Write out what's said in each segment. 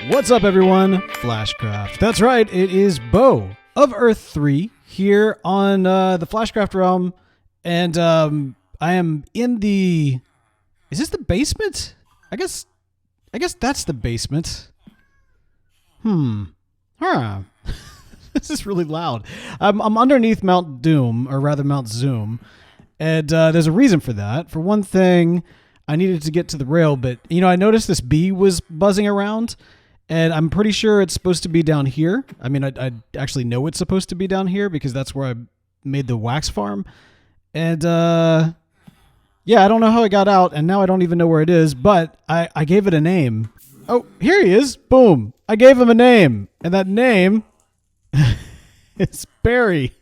What's up, everyone? Flashcraft. That's right, it is Beau of Earth 3 here on the Flashcraft realm, and I am in the... Is this the basement? I guess that's the basement. This is really loud. I'm underneath Mount Doom, or rather Mount Zoom, and there's a reason for that. For one thing, I needed to get to the rail, but I noticed this bee was buzzing around, and I'm pretty sure it's supposed to be down here. I mean, I actually know it's supposed to be down here because that's where I made the wax farm, and yeah, I don't know how it got out, and now I don't even know where it is, but I gave it a name. Oh, here he is. Boom. I gave him a name, and that name is Barry.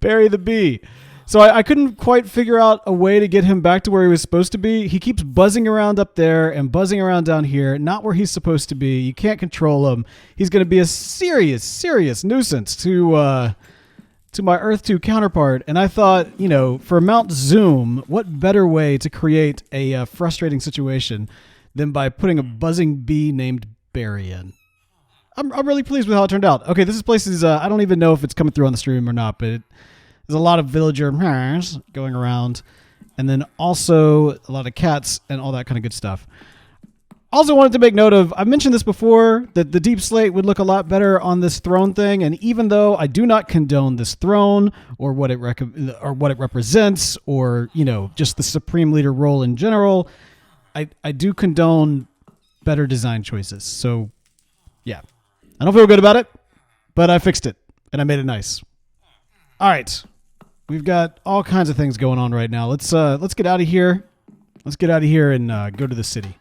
Barry the bee. So I couldn't quite figure out a way to get him back to where he was supposed to be. He keeps buzzing around up there and buzzing around down here, not where he's supposed to be. You can't control him. He's going to be a serious nuisance to my Earth 2 counterpart. And I thought, for Mount Zoom, what better way to create a frustrating situation than by putting a buzzing bee named Barry in. I'm really pleased with how it turned out. Okay, this place is, I don't even know if it's coming through on the stream or not, but there's a lot of villager going around, and then also a lot of cats and all that kind of good stuff. Also wanted to make note of, I've mentioned this before, that the deep slate would look a lot better on this throne thing, and even though I do not condone this throne or what it represents, or just the supreme leader role in general, I do condone better design choices. So yeah, I don't feel good about it, but I fixed it and I made it nice. All right, we've got all kinds of things going on right now. Let's get out of here. Let's get out of here and go to the city.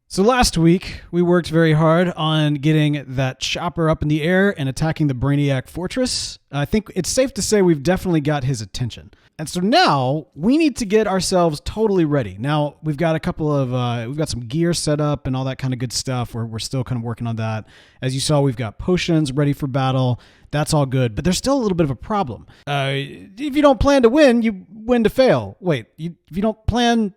So last week, we worked very hard on getting that chopper up in the air and attacking the Brainiac fortress. I think it's safe to say we've definitely got his attention. And so now we need to get ourselves totally ready. Now we've got we've got some gear set up and all that kind of good stuff. We're still kind of working on that. As you saw, we've got potions ready for battle. That's all good, but there's still a little bit of a problem. If you don't plan to win, you win to fail. Wait, if you don't plan,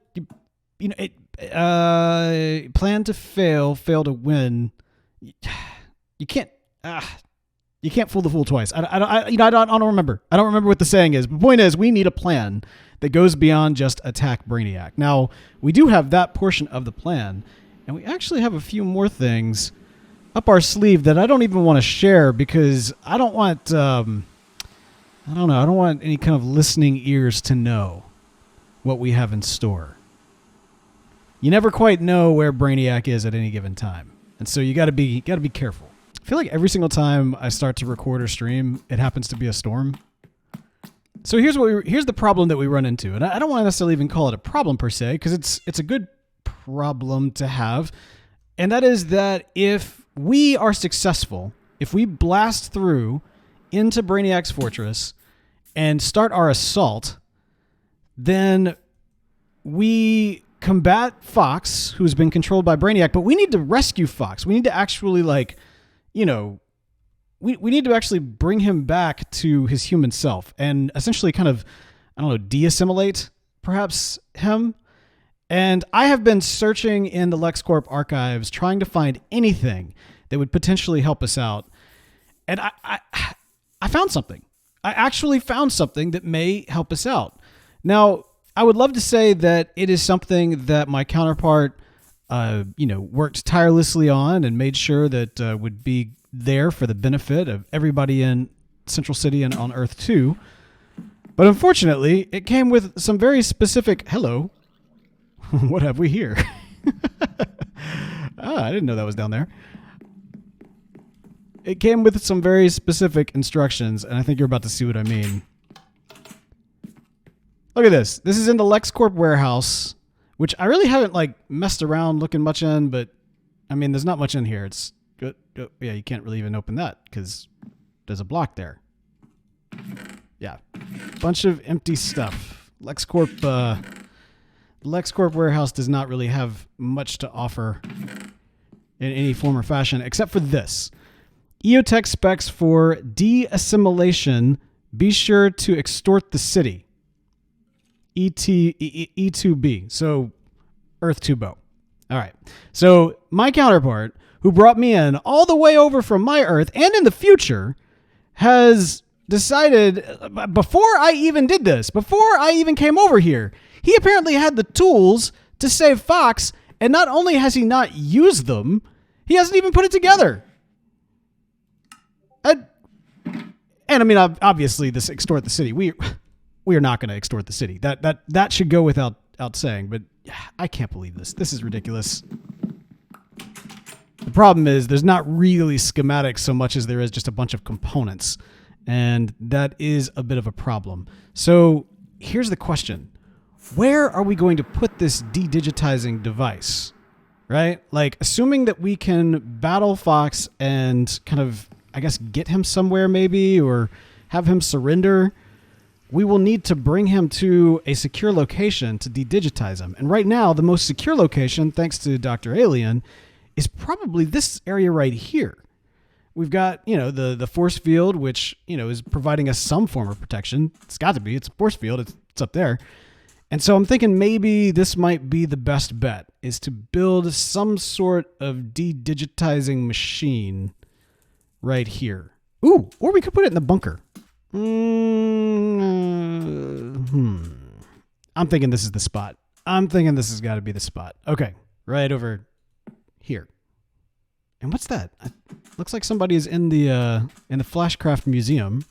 plan to fail to win. You can't fool the fool twice. I don't remember. I don't remember what the saying is. But the point is, we need a plan that goes beyond just attack Brainiac. Now, we do have that portion of the plan, and we actually have a few more things up our sleeve that I don't even want to share because I don't want, I don't want any kind of listening ears to know what we have in store. You never quite know where Brainiac is at any given time, and so you got to be careful. I feel like every single time I start to record or stream, it happens to be a storm. So here's the problem that we run into, and I don't want to necessarily even call it a problem per se, because it's a good problem to have, and that is that if we are successful, if we blast through into Brainiac's fortress and start our assault, then we combat Fox, who's been controlled by Brainiac, but we need to rescue Fox. We need to actually, we need to actually bring him back to his human self and essentially kind of, de-assimilate perhaps him. And I have been searching in the LexCorp archives trying to find anything that would potentially help us out. And I found something. I actually found something that may help us out. Now, I would love to say that it is something that my counterpart, worked tirelessly on and made sure that would be there for the benefit of everybody in Central City and on Earth 2. But unfortunately, it came with some very specific... Hello. What have we here? I didn't know that was down there. It came with some very specific instructions, and I think you're about to see what I mean. Look at this. This is in the LexCorp warehouse, which I really haven't messed around looking much in, but I mean, there's not much in here. It's good. Yeah, you can't really even open that because there's a block there. Yeah, bunch of empty stuff. LexCorp warehouse does not really have much to offer in any form or fashion, except for this. EOTech specs for de-assimilation. Be sure to extort the city. E2B. So Earth 2 Beau. All right. So my counterpart, who brought me in all the way over from my Earth and in the future, has decided, before I even did this, before I even came over here, he apparently had the tools to save Fox, and not only has he not used them, he hasn't even put it together. And I mean, obviously, this extort the city. We are not going to extort the city. That should go without saying. But I can't believe this. This is ridiculous. The problem is there's not really schematics so much as there is just a bunch of components, and that is a bit of a problem. So here's the question: where are we going to put this de-digitizing device? Right? Like, assuming that we can battle Fox and kind of, I guess, get him somewhere maybe, or have him surrender, we will need to bring him to a secure location to de-digitize him. And right now, the most secure location, thanks to Dr. Alien, is probably this area right here. We've got, the force field, which, is providing us some form of protection. It's got to be. It's a force field. It's up there. And so I'm thinking maybe this might be the best bet, is to build some sort of de-digitizing machine right here. Ooh, or we could put it in the bunker. I'm thinking this is the spot. I'm thinking this has got to be the spot. Okay, right over here. And what's that? Looks like somebody is in the Flashcraft museum.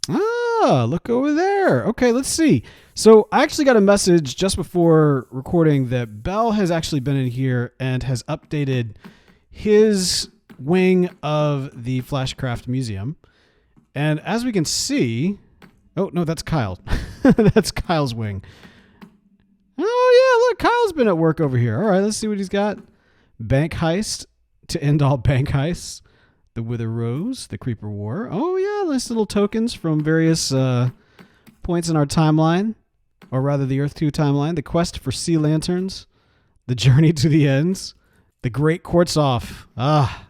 Ah, look over there. Okay, let's see. So I actually got a message just before recording that Beall has actually been in here and has updated his wing of the Flashcraft museum. And as we can see, oh no, that's Kyle. That's Kyle's wing. Oh yeah, look, Kyle's been at work over here. All right, let's see what he's got. Bank heist to end all bank heists. The Wither Rose, the Creeper War. Oh yeah, nice little tokens from various points in our timeline, or rather the Earth 2 timeline. The quest for sea lanterns, the journey to the ends, the Great Quartz Off. Ah,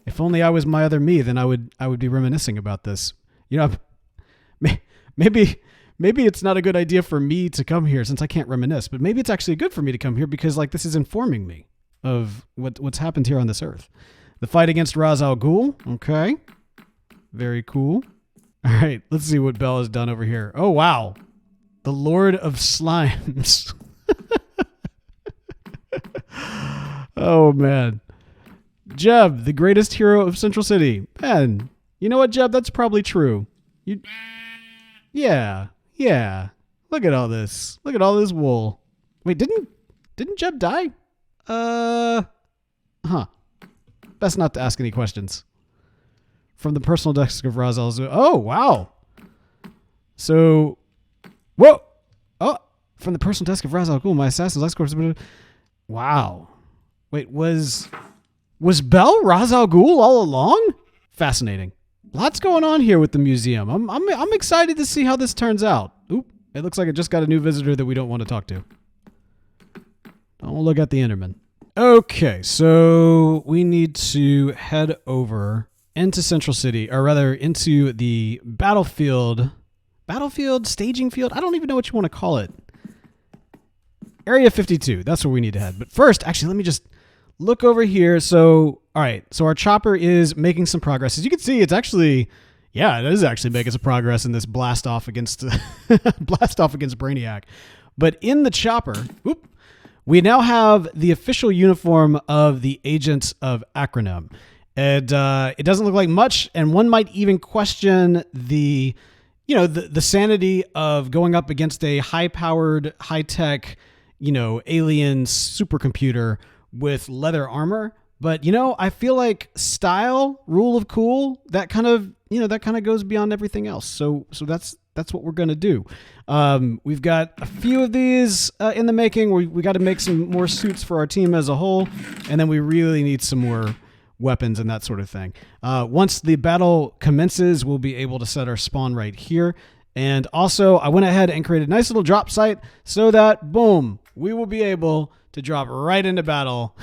if only I was my other me, then I would be reminiscing about this. Maybe it's not a good idea for me to come here since I can't reminisce, but maybe it's actually good for me to come here because this is informing me of what's happened here on this Earth. The fight against Ra's al Ghul. Okay. Very cool. All right. Let's see what Beall has done over here. Oh, wow. The Lord of Slimes. Oh, man. Jeb, the greatest hero of Central City. Man, you know what, Jeb? That's probably true. Yeah. Look at all this. Look at all this wool. Wait, didn't Jeb die? Huh. Best not to ask any questions. From the personal desk of Ra's al Ghul. Oh, wow. So, whoa. Oh, from the personal desk of Ra's al Ghul, my assassin's last course. Wow. Wait, was Beall Ra's al Ghul all along? Fascinating. Lots going on here with the museum. I'm excited to see how this turns out. Oop, it looks like it just got a new visitor that we don't want to talk to. Don't look at the Enderman. Okay, so we need to head over into Central City, or rather into the battlefield, staging field? I don't even know what you want to call it. Area 52, that's where we need to head. But first, actually, let me just look over here. So, all right, so our chopper is making some progress. As you can see, it's actually, yeah, it is actually making some progress in this blast off against Brainiac. But in the chopper, whoop, we now have the official uniform of the Agents of Acronym. And it doesn't look like much, and one might even question the sanity of going up against a high-powered, high-tech, alien supercomputer with leather armor. But, I feel like style, rule of cool, that kind of goes beyond everything else. So that's what we're going to do. We've got a few of these in the making. We got to make some more suits for our team as a whole, and then we really need some more weapons and that sort of thing. Once the battle commences, we'll be able to set our spawn right here. And also, I went ahead and created a nice little drop site so that, boom, we will be able to drop right into battle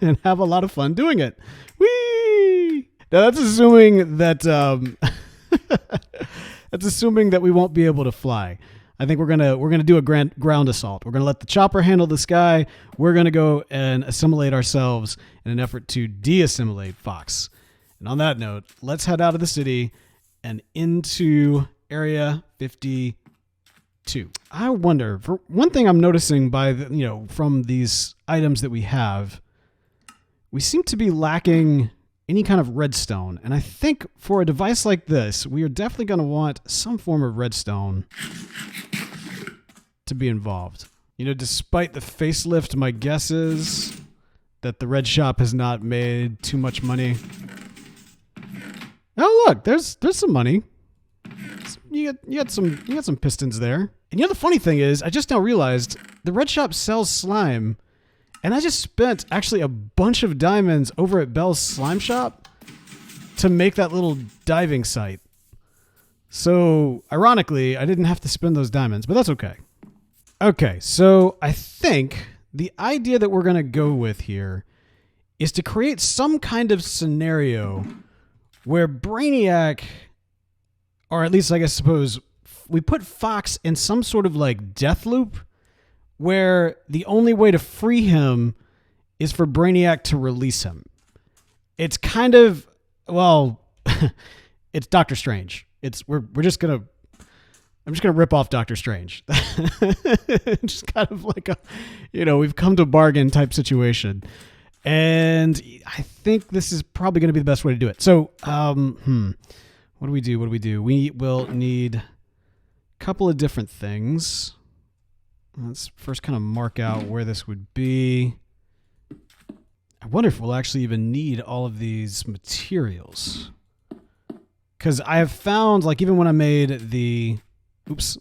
and have a lot of fun doing it. Whee! Now, that's assuming that... That's assuming that we won't be able to fly. I think we're gonna do a ground assault. We're gonna let the chopper handle the sky. We're gonna go and assimilate ourselves in an effort to de-assimilate Fox. And on that note, let's head out of the city and into Area 52. I wonder, for one thing I'm noticing by from these items that we have, we seem to be lacking any kind of redstone. And I think for a device like this, we are definitely going to want some form of redstone to be involved. Despite the facelift, my guess is that the red shop has not made too much money. Oh, look, there's some money. You got some pistons there. And the funny thing is, I just now realized the red shop sells slime, and I just spent actually a bunch of diamonds over at Beall's slime shop to make that little diving site. So, ironically, I didn't have to spend those diamonds, but that's okay. Okay, so I think the idea that we're going to go with here is to create some kind of scenario where Brainiac, or at least I suppose, we put Fox in some sort of like death loop where the only way to free him is for Brainiac to release him. It's kind of, it's Doctor Strange. I'm just gonna rip off Doctor Strange. Just kind of like we've come to bargain type situation. And I think this is probably going to be the best way to do it. So, what do we do? We will need a couple of different things. Let's first kind of mark out where this would be. I wonder if we'll actually even need all of these materials. Because I have found, like, even when I made the... Oops.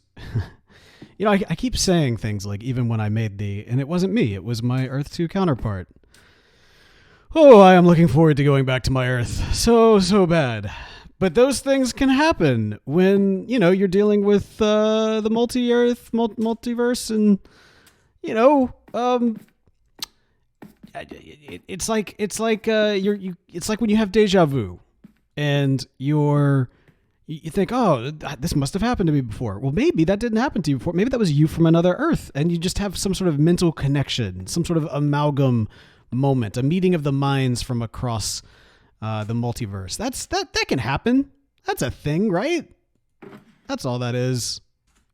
I keep saying things like, even when I made the... And it wasn't me. It was my Earth 2 counterpart. Oh, I am looking forward to going back to my Earth. So bad. But those things can happen when, you're dealing with the multiverse and, it's like when you have deja vu and you think, oh, this must have happened to me before. Well, maybe that didn't happen to you before. Maybe that was you from another Earth and you just have some sort of mental connection, some sort of amalgam moment, a meeting of the minds from across the multiverse. That can happen. That's a thing, right? That's all that is.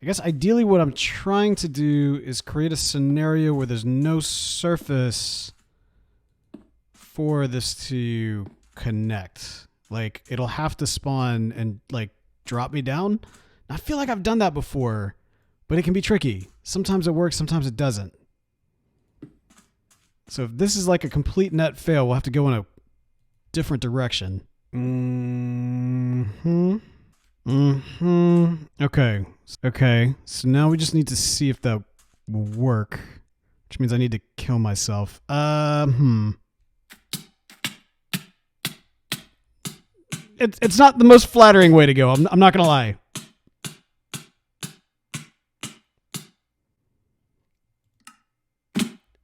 I guess ideally what I'm trying to do is create a scenario where there's no surface for this to connect. Like, it'll have to spawn and, like, drop me down. I feel like I've done that before, but it can be tricky. Sometimes it works, sometimes it doesn't. So if this is like a complete net fail, we'll have to go in a different direction. Okay. So now we just need to see if that will work, which means I need to kill myself. It's not the most flattering way to go. I'm not gonna lie.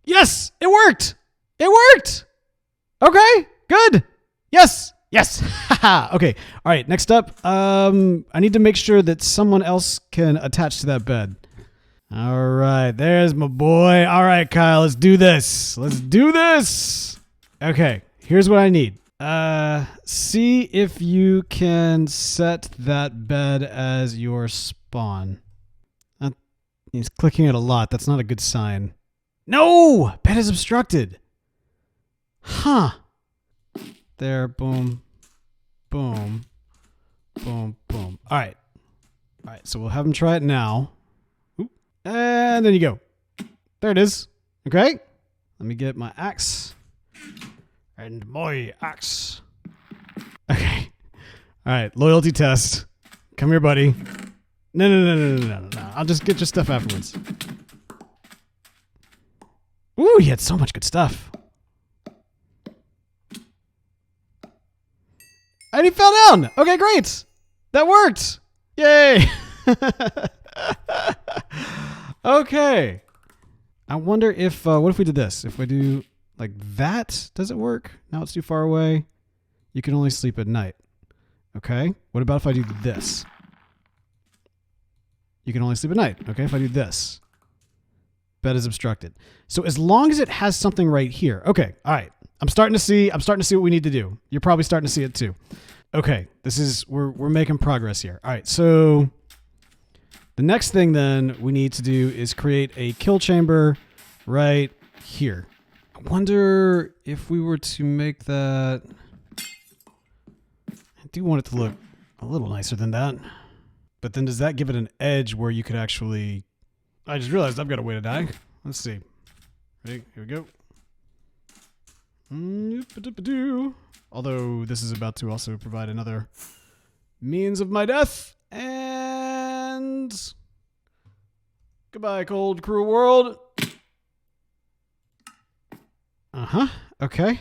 Yes, it worked. It worked. Okay, good. Yes. Okay. All right. Next up, I need to make sure that someone else can attach to that bed. All right. There's my boy. All right, Kyle. Let's do this. Okay. Here's what I need. See if you can set that bed as your spawn. He's clicking it a lot. That's not a good sign. No! Bed is obstructed. Huh. There, boom, boom, boom, boom. All right, so we'll have him try it now. Oop. And then you go. There it is. Okay. Let me get my axe. And my axe. Okay. All right, loyalty test. Come here, buddy. No. I'll just get your stuff afterwards. Ooh, he had so much good stuff. And he fell down. Okay, great. That worked. Yay. Okay. I wonder if, what if we did this? If we do like that, does it work? Now it's too far away. You can only sleep at night. Okay. What about if I do this? You can only sleep at night. Okay, if I do this. Bed is obstructed. So as long as it has something right here. Okay, all right. I'm starting to see what we need to do. You're probably starting to see it too. Okay, we're making progress here. All right, so the next thing then we need to do is create a kill chamber right here. I wonder if we were to make that... I do want it to look a little nicer than that. But then does that give it an edge where you could actually... I just realized I've got a way to die. Let's see. Ready? Here we go. Although this is about to also provide another means of my death. And... goodbye, cold, cruel world. Uh-huh. Okay.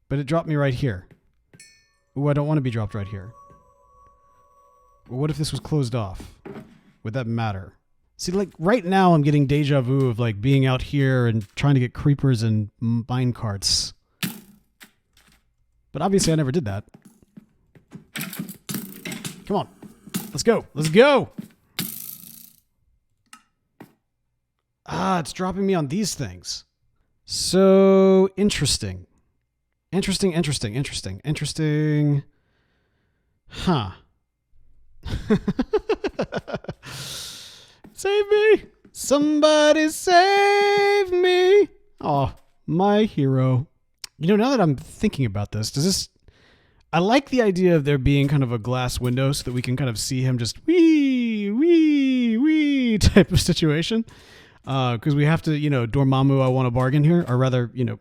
But it dropped me right here. Ooh, I don't want to be dropped right here. Well, what if this was closed off? Would that matter? See, like, right now I'm getting deja vu of, like, being out here and trying to get creepers and mine carts. But obviously I never did that. Come on. Let's go. Let's go! Ah, it's dropping me on these things. So, interesting. Interesting. Huh. Save me! Somebody save me! Oh, my hero. You know, now that I'm thinking about this, I like the idea of there being kind of a glass window so that we can kind of see him just wee type of situation. Because we have to, you know, Dormammu, I want to bargain here. Or rather, you know,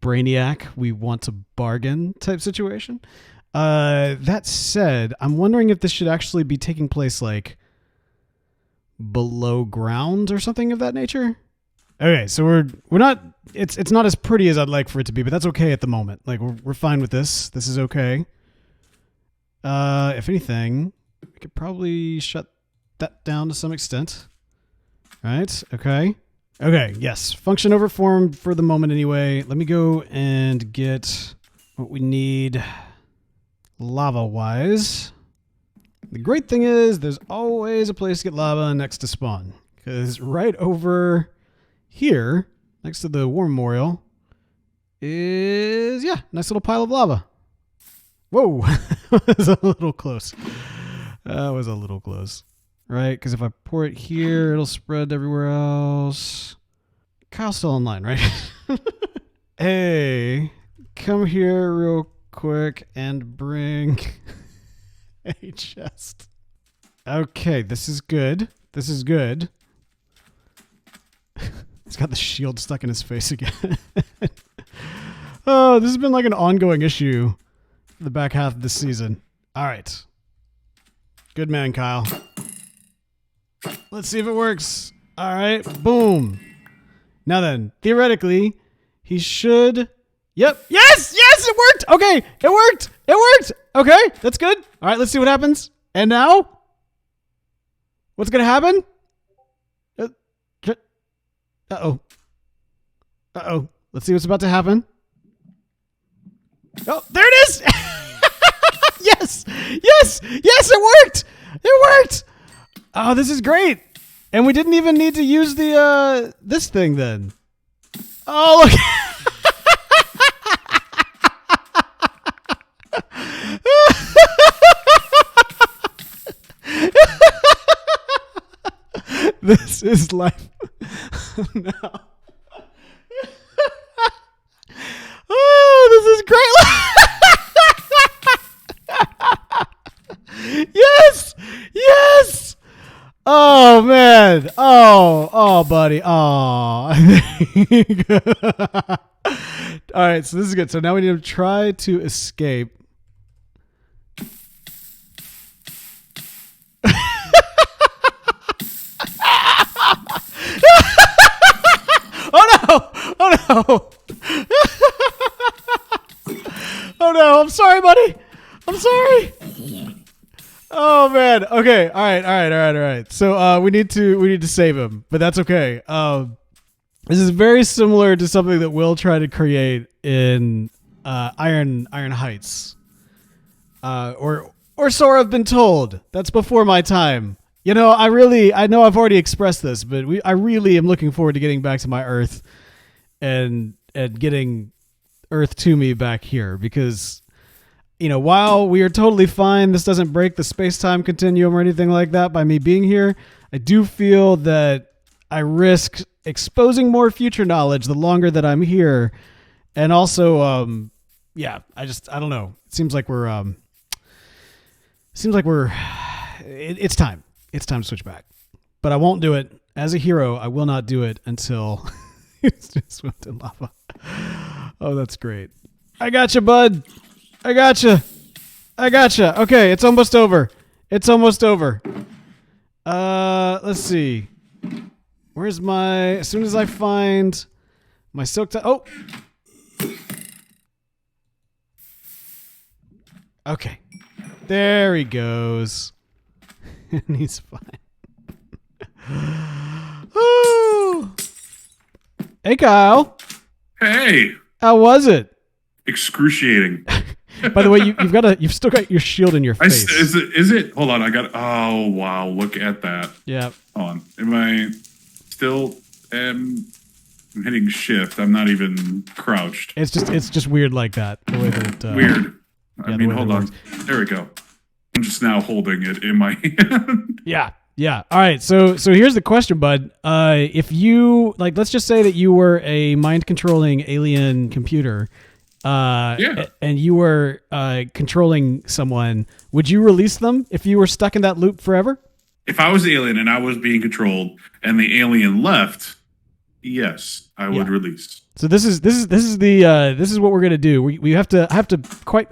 Brainiac, we want to bargain type situation. That said, I'm wondering if this should actually be taking place, like, below ground or something of that nature. Okay, so we're not, it's not as pretty as I'd like for it to be, but that's okay at the moment. Like, we're fine with this. This is okay. If anything, we could probably shut that down to some extent. Right? Okay. Okay, yes. Function over form for the moment anyway. Let me go and get what we need lava-wise. The great thing is there's always a place to get lava next to spawn. Because right over here, next to the war memorial, is, yeah, nice little pile of lava. Whoa! That was a little close. That was a little close. Right? Because if I pour it here, it'll spread everywhere else. Kyle's still online, right? Hey, come here real quick and bring a chest. Okay, this is good. This is good. He's got the shield stuck in his face again. Oh, this has been like an ongoing issue for the back half of this season. All right. Good man, Kyle. Let's see if it works. All right, boom. Now then, theoretically, he should... Yep. Yes! Yes, it worked! Okay, it worked! It worked! Okay, that's good. All right, let's see what happens. And now? What's going to happen? Uh-oh. Uh-oh. Let's see what's about to happen. Oh, there it is! Yes! Yes! Yes, it worked! It worked! Oh, this is great! And we didn't even need to use the, this thing then. Oh, look! This is life now. Oh, this is great. Yes! Yes! Oh, man. Oh, buddy. Oh. All right, so this is good. So now we need to try to escape. Oh no! Oh no! I'm sorry, buddy. I'm sorry. Oh man. Okay. All right. So we need to save him, but that's okay. This is very similar to something that Will tried to create in Iron Heights, or so I've been told. That's before my time. You know, I know I've already expressed this, but I really am looking forward to getting back to my Earth and getting Earth to me back here because, you know, while we are totally fine, this doesn't break the space-time continuum or anything like that by me being here. I do feel that I risk exposing more future knowledge the longer that I'm here. And also, I don't know. It seems like it's time. It's time to switch back. But I won't do it. As a hero, I will not do it until it's just swimmed in lava. Oh, that's great. I gotcha, bud. I gotcha. Okay, it's almost over. Let's see. As soon as I find my silk oh. Okay. There he goes. And he's fine. Oh. Hey, Kyle. Hey. How was it? Excruciating. By the way, you've still got your shield in your face. Is it? Hold on. Oh, wow. Look at that. Yeah. Hold on. Am I still, I'm hitting shift. I'm not even crouched. It's just weird like that. The way that, weird. Yeah, I mean, hold on. There we go. I'm just now holding it in my hand. Yeah. All right. So here's the question, bud. If you let's just say that you were a mind controlling alien computer, and you were controlling someone, would you release them if you were stuck in that loop forever? If I was the alien and I was being controlled, and the alien left, yes, I would release. So this is what we're gonna do. We have to I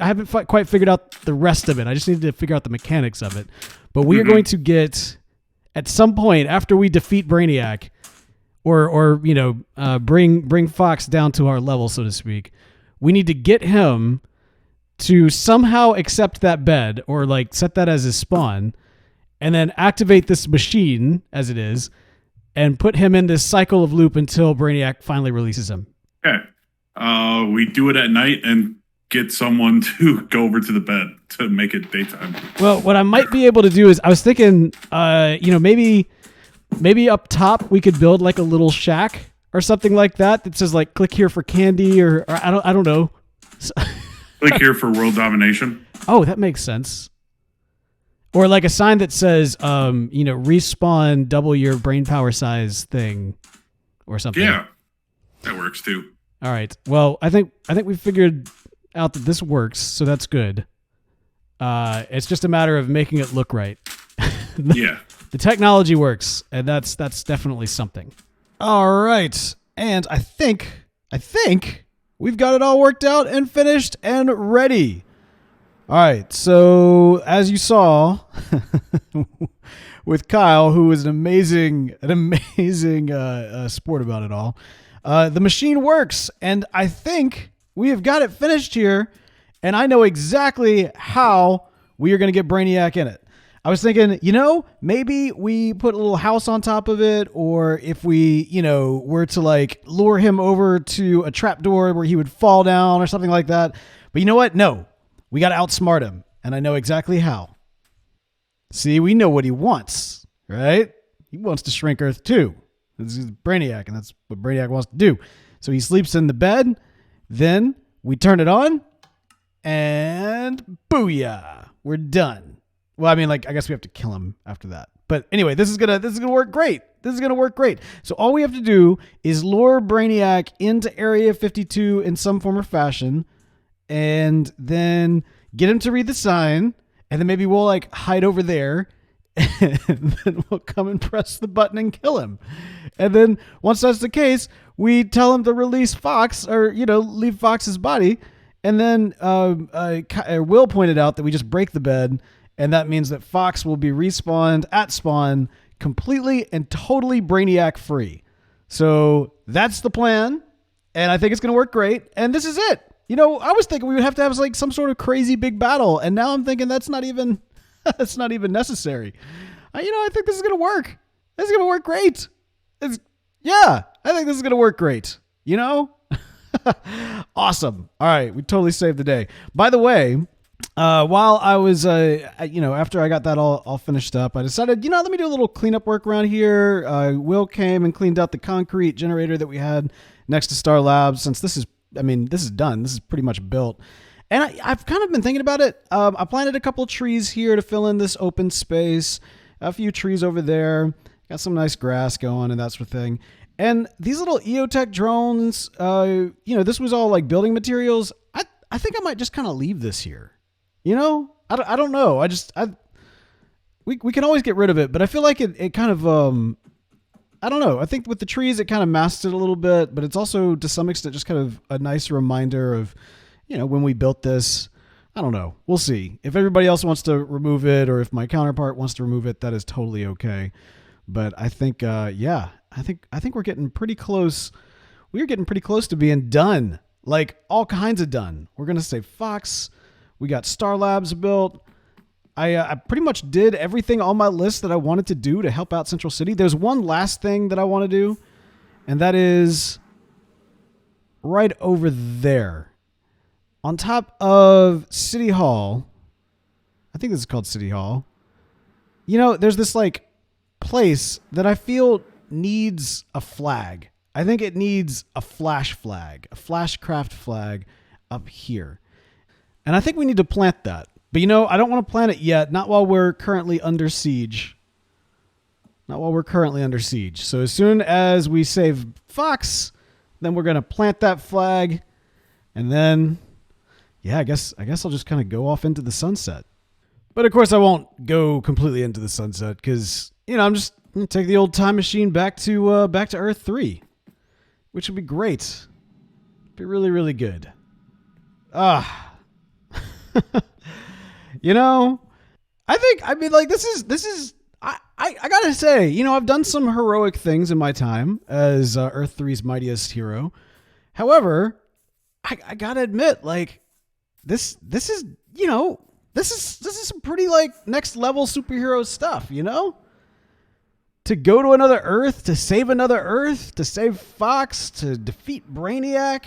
haven't quite figured out the rest of it. I just need to figure out the mechanics of it. But we are going to get at some point after we defeat Brainiac, or bring Fox down to our level, so to speak. We need to get him to somehow accept that bed or set that as his spawn, and then activate this machine as it is, and put him in this cycle of loop until Brainiac finally releases him. Okay. We do it at night and get someone to go over to the bed to make it daytime. Well, what I might be able to do is I was thinking, maybe up top we could build a little shack or something like that says click here for candy or I don't know. Click here for world domination. Oh, that makes sense. Or a sign that says, respawn double your brain power size thing or something. Yeah, that works too. All right. Well, I think we figured out that this works, so that's good. It's just a matter of making it look right. Yeah. The technology works, and that's definitely something. All right. And I think we've got it all worked out and finished and ready. All right, so as you saw with Kyle, who was an amazing sport about it all, the machine works, and I think we have got it finished here, and I know exactly how we are going to get Brainiac in it. I was thinking, maybe we put a little house on top of it, or if we, were to lure him over to a trapdoor where he would fall down or something like that. But you know what? No. We got to outsmart him, and I know exactly how. See, we know what he wants, right? He wants to shrink Earth too. This is Brainiac, and that's what Brainiac wants to do. So he sleeps in the bed, then we turn it on, and booyah, we're done. Well, I mean, I guess we have to kill him after that. But anyway, this is gonna work great. So all we have to do is lure Brainiac into Area 52 in some form or fashion, and then get him to read the sign, and then maybe we'll hide over there, and then we'll come and press the button and kill him. And then once that's the case, we tell him to release Fox, or leave Fox's body. And then Will pointed out that we just break the bed, and that means that Fox will be respawned at spawn, completely and totally Brainiac free. So that's the plan, and I think it's going to work great. And this is it. I was thinking we would have to have some sort of crazy big battle, and now I'm thinking that's not even necessary. I think this is gonna work. This is gonna work great. I think this is gonna work great. Awesome. All right, we totally saved the day. By the way, While I was, after I got that all finished up, I decided, let me do a little cleanup work around here. Will came and cleaned out the concrete generator that we had next to Star Labs. Since this is done. This is pretty much built. And I've kind of been thinking about it. I planted a couple of trees here to fill in this open space. A few trees over there. Got some nice grass going and that sort of thing. And these little EOTech drones, this was all like building materials. I think I might just kind of leave this here. I don't know. We can always get rid of it, but I feel like it kind of, I don't know. I think with the trees, it kind of masked it a little bit, but it's also to some extent just kind of a nice reminder of, when we built this. I don't know. We'll see. If everybody else wants to remove it or if my counterpart wants to remove it, that is totally okay. But I think, I think we're getting pretty close. We're getting pretty close to being done. Like all kinds of done. We're going to save Fox. We got Star Labs built. I pretty much did everything on my list that I wanted to do to help out Central City. There's one last thing that I want to do, and that is right over there. On top of City Hall, I think this is called City Hall. There's this like place that I feel needs a flag. I think it needs a flash flag, a Flashcraft flag up here. And I think we need to plant that. But I don't want to plant it yet, not while we're currently under siege. So as soon as we save Fox, then we're going to plant that flag. And then, I guess I'll just kind of go off into the sunset. But of course I won't go completely into the sunset because, I'm just going to take the old time machine back to Earth 3, which would be great. Be really, really good. This is, I gotta say, I've done some heroic things in my time as Earth 3's mightiest hero. However, I gotta admit, like, this is some pretty like next level superhero stuff, To go to another Earth, to save another Earth, to save Fox, to defeat Brainiac,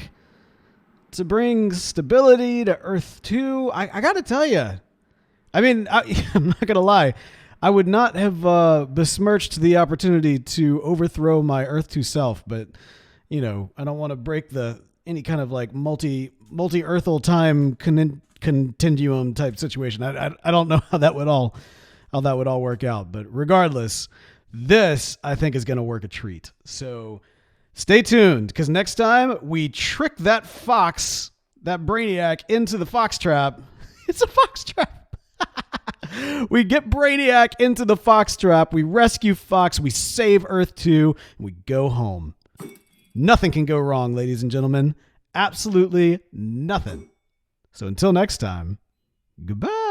to bring stability to Earth 2. I got to tell you, I'm not going to lie. I would not have besmirched the opportunity to overthrow my Earth 2 self, but, I don't want to break any kind of like multi-Earthal time continuum type situation. I don't know how that would all work out, but regardless, this I think is going to work a treat. So stay tuned, because next time we trick that Fox, that Brainiac, into the Fox trap. It's a Fox trap. We get Brainiac into the Fox trap. We rescue Fox. We save Earth 2. And we go home. Nothing can go wrong, ladies and gentlemen. Absolutely nothing. So until next time, goodbye.